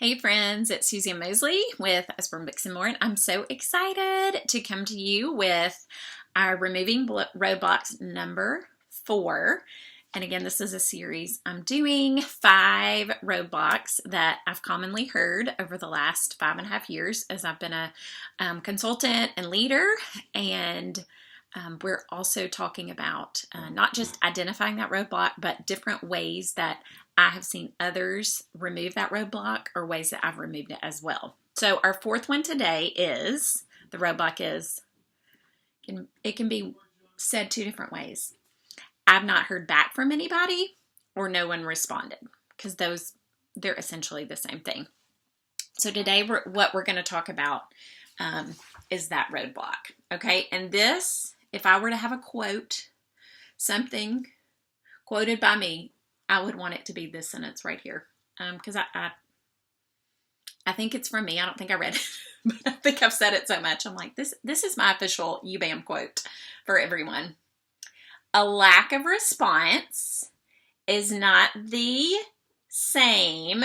Hey friends, it's Susie Mosley with Usborne Books and More, and I'm so excited to come to you with our Removing Roadblocks number 4. And again, this is a series. I'm doing 5 roadblocks that I've commonly heard over the last 5.5 years as I've been a consultant and leader. And we're also talking about not just identifying that roadblock, but different ways that I have seen others remove that roadblock or ways that I've removed it as well. So our 4th one today is, the roadblock is, it can be said 2 different ways. I've not heard back from anybody or no one responded, because they're essentially the same thing. So today what we're going to talk about is that roadblock. Okay, and this, if I were to have a quote, something quoted by me, I would want it to be this sentence right here, because I think it's from me. I don't think I read it, but I think I've said it so much. I'm like, this is my official UBAM quote for everyone. A lack of response is not the same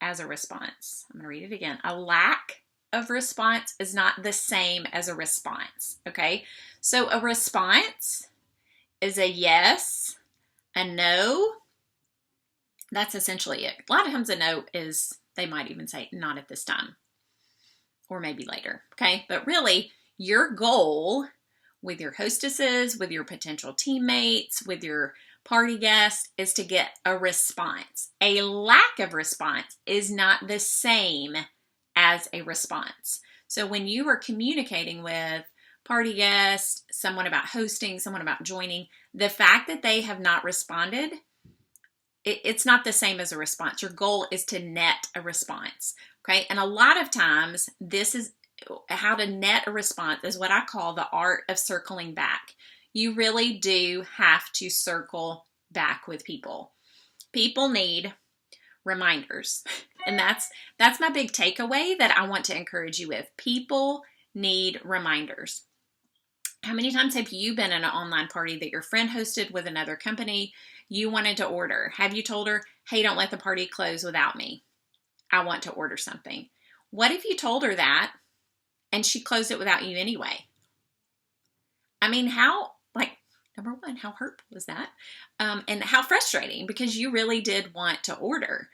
as a response. I'm going to read it again. A lack of response is not the same as a response. Okay, so a response is a yes, a no. That's essentially it. A lot of times a no is, they might even say not at this time or maybe later. Okay, but really your goal with your hostesses, with your potential teammates, with your party guests is to get a response. A lack of response is not the same as a response. So when you are communicating with party guests, someone about hosting, someone about joining, the fact that they have not responded, it's not the same as a response. Your goal is to net a response. Okay, and a lot of times this is how to net a response is what I call the art of circling back. You really do have to circle back with people. People need reminders. And that's my big takeaway that I want to encourage you with. People need reminders. How many times have you been in an online party that your friend hosted with another company? You wanted to order. Have you told her, hey, don't let the party close without me. I want to order something. What if you told her that and she closed it without you anyway? I mean, number one, how hurtful was that? And how frustrating, because you really did want to order.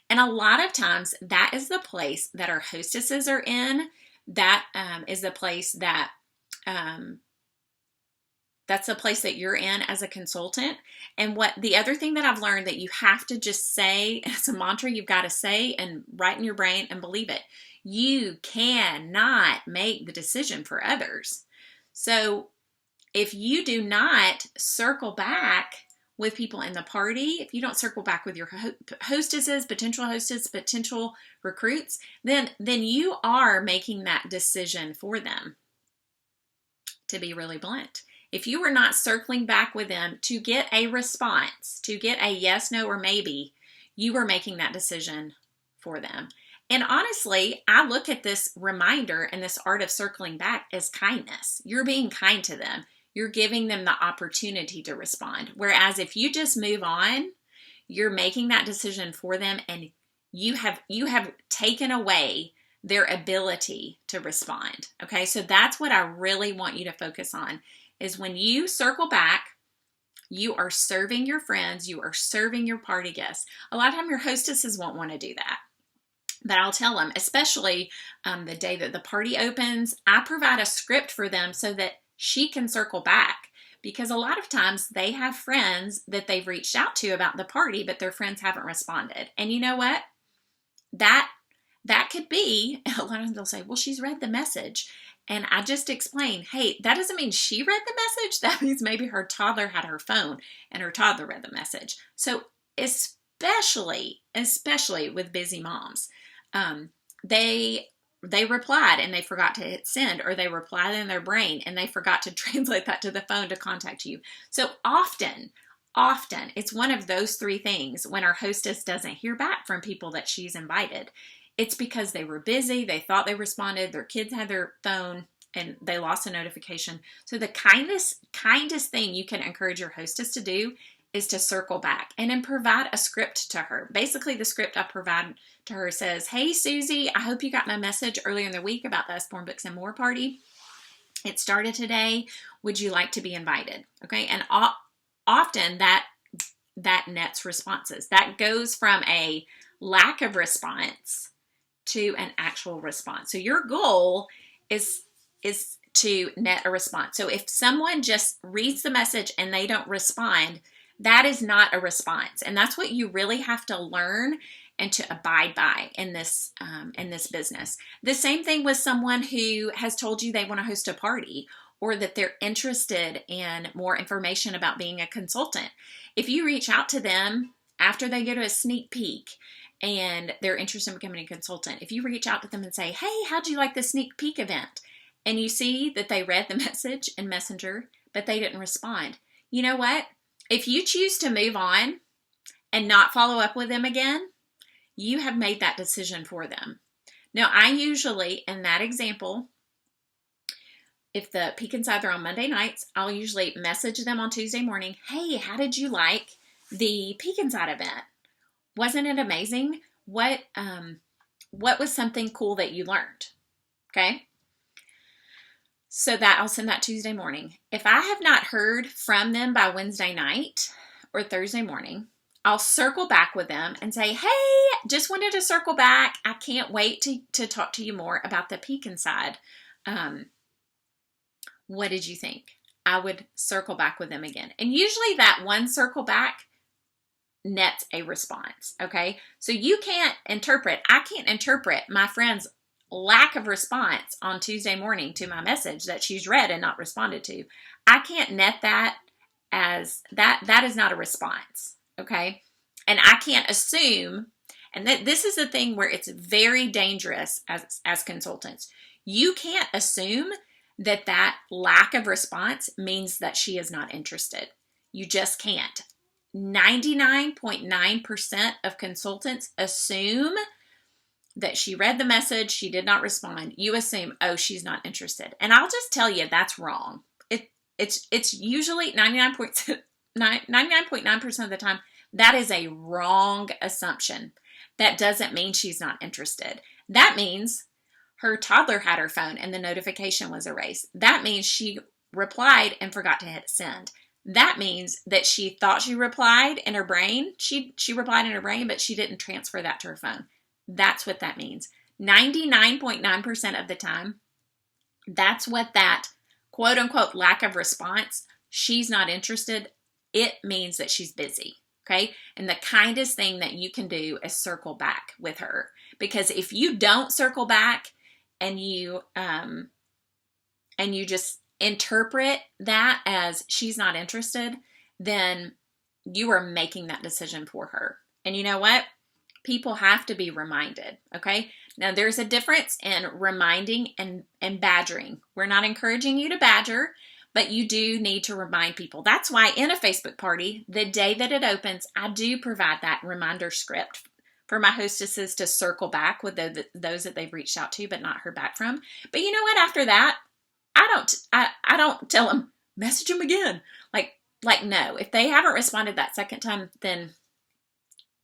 And a lot of times that is the place that our hostesses are in. That is the place that, that's the place that you're in as a consultant. And the other thing that I've learned that you have to just say, it's a mantra you've got to say and write in your brain and believe it. You cannot make the decision for others. So if you do not circle back with people in the party, if you don't circle back with your hostesses, potential recruits, then you are making that decision for them, to be really blunt. If you are not circling back with them to get a response, to get a yes, no, or maybe, you are making that decision for them. And honestly, I look at this reminder and this art of circling back as kindness. You're being kind to them. You're giving them the opportunity to respond. Whereas if you just move on, you're making that decision for them, and you have taken away their ability to respond. Okay, so that's what I really want you to focus on, is when you circle back, you are serving your friends, you are serving your party guests. A lot of times your hostesses won't want to do that. But I'll tell them, especially the day that the party opens, I provide a script for them so that she can circle back, because a lot of times they have friends that they've reached out to about the party, but their friends haven't responded. And you know what? That could be, a lot of them they'll say, well, she's read the message. And I just explained, hey, that doesn't mean she read the message. That means maybe her toddler had her phone and her toddler read the message. So especially with busy moms, they replied and they forgot to hit send, or they replied in their brain and they forgot to translate that to the phone to contact you. So often it's one of those 3 things when our hostess doesn't hear back from people that she's invited. It's because they were busy, they thought they responded, their kids had their phone, and they lost a notification. So the kindest thing you can encourage your hostess to do is to circle back and then provide a script to her. Basically, the script I provide to her says, hey, Susie, I hope you got my message earlier in the week about the Usborne Books and More party. It started today. Would you like to be invited? Okay. And often that nets responses. That goes from a lack of response to an actual response. So your goal is to net a response. So if someone just reads the message and they don't respond, that is not a response. And that's what you really have to learn and to abide by in this business. The same thing with someone who has told you they want to host a party, or that they're interested in more information about being a consultant. If you reach out to them after they go to a sneak peek and they're interested in becoming a consultant, if you reach out to them and say, hey, how'd you like the sneak peek event? And you see that they read the message in Messenger, but they didn't respond. You know what? If you choose to move on and not follow up with them again, you have made that decision for them. Now, I usually, in that example, if the Peek Inside are on Monday nights, I'll usually message them on Tuesday morning. Hey, how did you like the Peek Inside event? Wasn't it amazing? What was something cool that you learned? Okay. So that I'll send that Tuesday morning. If I have not heard from them by Wednesday night or Thursday morning, I'll circle back with them and say, hey, just wanted to circle back. I can't wait to talk to you more about the Peek Inside. What did you think? I would circle back with them again. And usually that one circle back nets a response, okay? So you can't interpret, I can't interpret my friend's lack of response on Tuesday morning to my message that she's read and not responded to. I can't net that as, that is not a response, okay? And I can't assume, and this is the thing where it's very dangerous as consultants. You can't assume that lack of response means that she is not interested. You just can't. 99.9% of consultants assume that she read the message, she did not respond. You assume, oh, she's not interested. And I'll just tell you, that's wrong. It's usually 99.9% of the time, that is a wrong assumption. That doesn't mean she's not interested. That means her toddler had her phone and the notification was erased. That means she replied and forgot to hit send. That means that she thought she replied in her brain. She replied in her brain, but she didn't transfer that to her phone. That's what that means. 99.9% of the time, that's what that quote unquote lack of response, she's not interested, it means that she's busy. Okay. And the kindest thing that you can do is circle back with her. Because if you don't circle back and you just interpret that as she's not interested, then you are making that decision for her. And you know what? People have to be reminded, okay? Now, there's a difference in reminding and badgering. We're not encouraging you to badger, but you do need to remind people. That's why in a Facebook party, the day that it opens, I do provide that reminder script for my hostesses to circle back with those that they've reached out to but not heard back from. But you know what? After that, I don't tell them, message them again. Like no. If they haven't responded that second time, then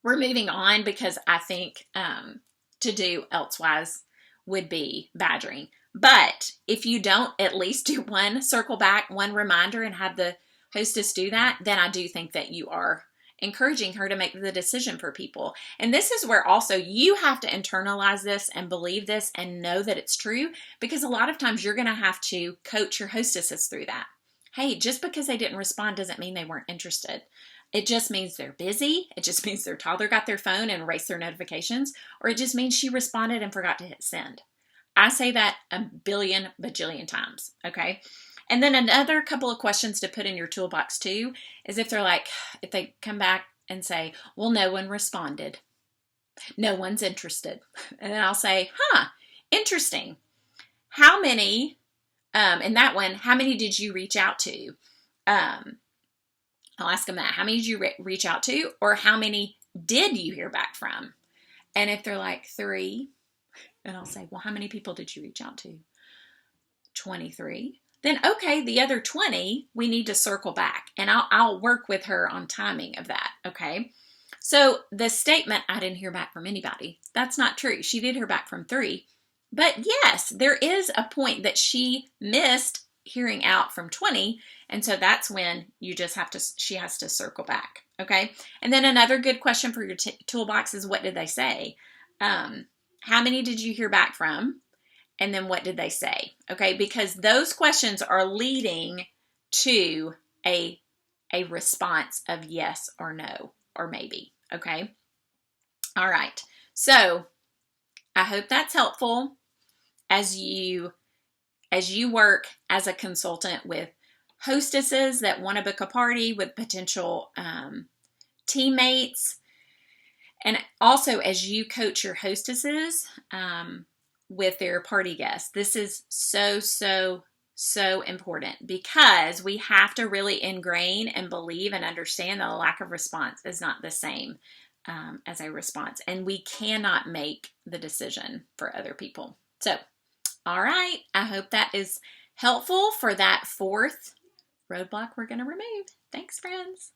we're moving on, because I think to do elsewise would be badgering. But if you don't at least do one circle back, one reminder, and have the hostess do that, then I do think that you are encouraging her to make the decision for people. And this is where also you have to internalize this and believe this and know that it's true, because a lot of times you're going to have to coach your hostesses through that. Hey, just because they didn't respond doesn't mean they weren't interested. It just means they're busy. It just means their toddler got their phone and erased their notifications, or it just means she responded and forgot to hit send. I say that a billion bajillion times, okay? And then another couple of questions to put in your toolbox too is if they come back and say, well, no one responded. No one's interested. And then I'll say, interesting. How many, in that one, how many did you reach out to? I'll ask them that. How many did you reach out to? Or how many did you hear back from? And if they're like 3, then I'll say, well, how many people did you reach out to? 23. then okay, the other 20, we need to circle back. And I'll work with her on timing of that, okay? So the statement, I didn't hear back from anybody, that's not true. She did hear back from 3. But yes, there is a point that she missed hearing out from 20. And so that's when you just have to, she has to circle back, okay? And then another good question for your toolbox is, what did they say? How many did you hear back from? And then what did they say? Okay, because those questions are leading to a response of yes or no or maybe, okay? All right, so I hope that's helpful as you work as a consultant with hostesses that want to book a party with potential teammates, and also as you coach your hostesses with their party guests. This is so important, because we have to really ingrain and believe and understand that a lack of response is not the same as a response, and we cannot make the decision for other people. So, all right, I hope that is helpful for that 4th roadblock we're going to remove. Thanks, friends.